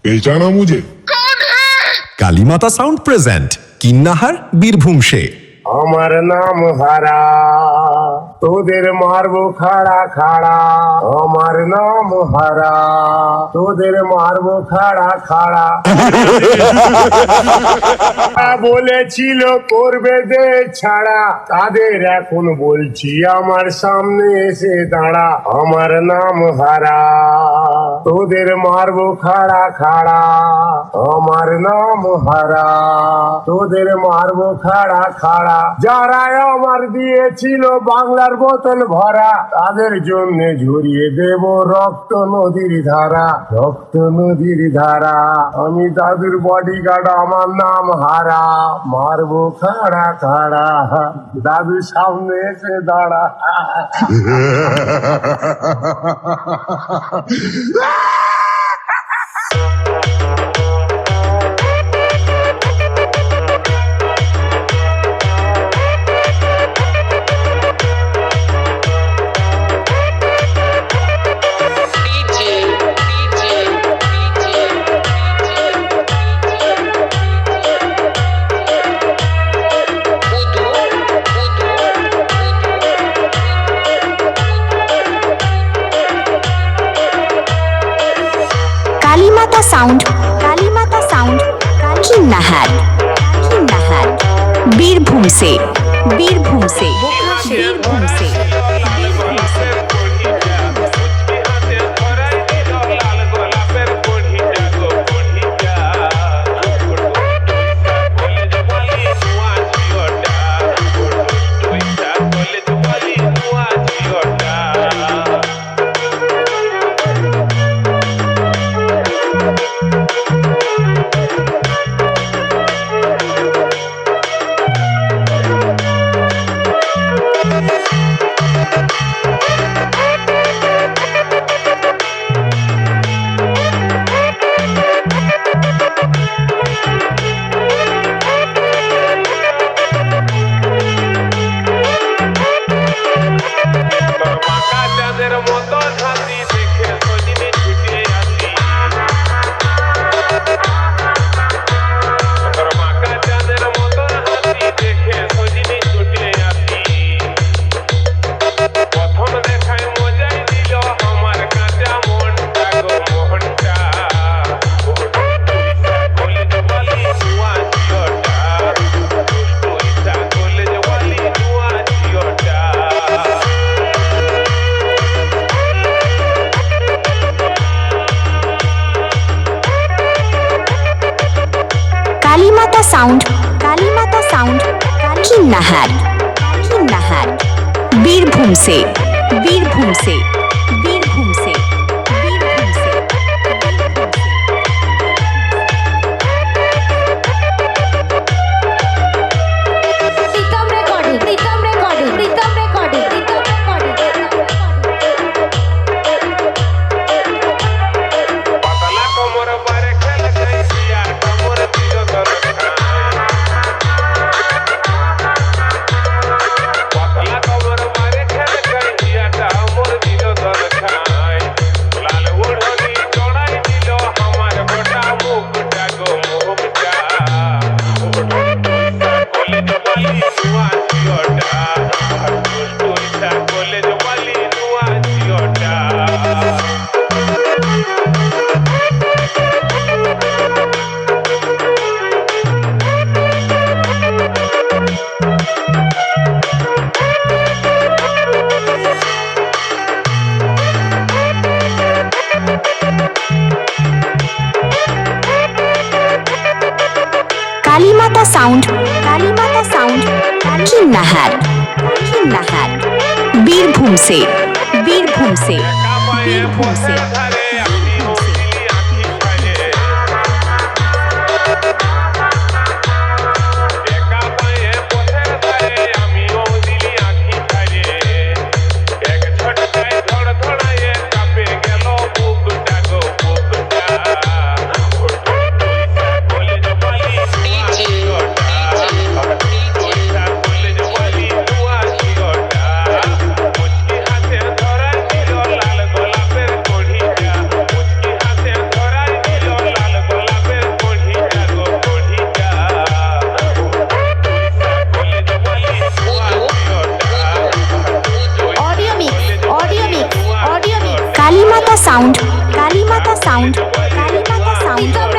पहचाना मुझे? Kalimata sound present Kinnahar Birbhum সে। আমার নাম হারা, তোদের মারবো খাড়া খাড়া। আমার নাম হারা, তোদের মারবো খাড়া খাড়া। বলেছিল করবে দে ছাড়া, তাদের এখন বলছি আমার সামনে এসে দাঁড়া। আমার নাম হারা, তোদের মারবো খাড়া খাড়া। আমার নাম হারা, তোদের মারবো খাড়া খাড়া। যারা আমার দিয়েছিল বাংলার বোতল ভরা, তাদের জন্য ঝরিয়ে দেব রক্ত নদীর ধারা, রক্ত নদীর ধারা। আমি দাদুর বডিগার্ড, আমার নাম হারা, মারবো খাড়া খাড়া। দাদু সামনে এসে দাঁড়া। কালীমাতা সাউন্ড, কালীমাতা সাউন্ড, কিন্নাহার, কিন্নাহার বীরভূম সে, বীরভূম সে, বীরভূম সে। কালীমাতা সাউন্ড, কালীমাতা সাউন্ড, কিন্নাহার, কিন্নাহার বীরভূম সে, বীরভূম সে, বীরভূম সে, বীরভূম সে। Pritam recording, Pritam recording, Pritam recording, Pritam recording. পাতলা কোমর বারে খেলে যাইয়া কোমর দিও দরকার। পাতলা কোমর বারে খেলে যাইয়া কোমর দিও দরকার। লাল ওড়নি চড়াই দিল আমার গোটা মুখটা গো মুখটা। কলেজ বালি নুয়া জিওটা, দুষ্টুইটা কলেজ বালি নুয়া জিওটা। কালীমাতা সাউন্ড, কালীমাতা সাউন্ড, কিন্নাহার, কিন্নাহার বীরভূম সে, বীরভূম সে, বীরভূম সে। DJ sound Kalimata sound Kalimata sound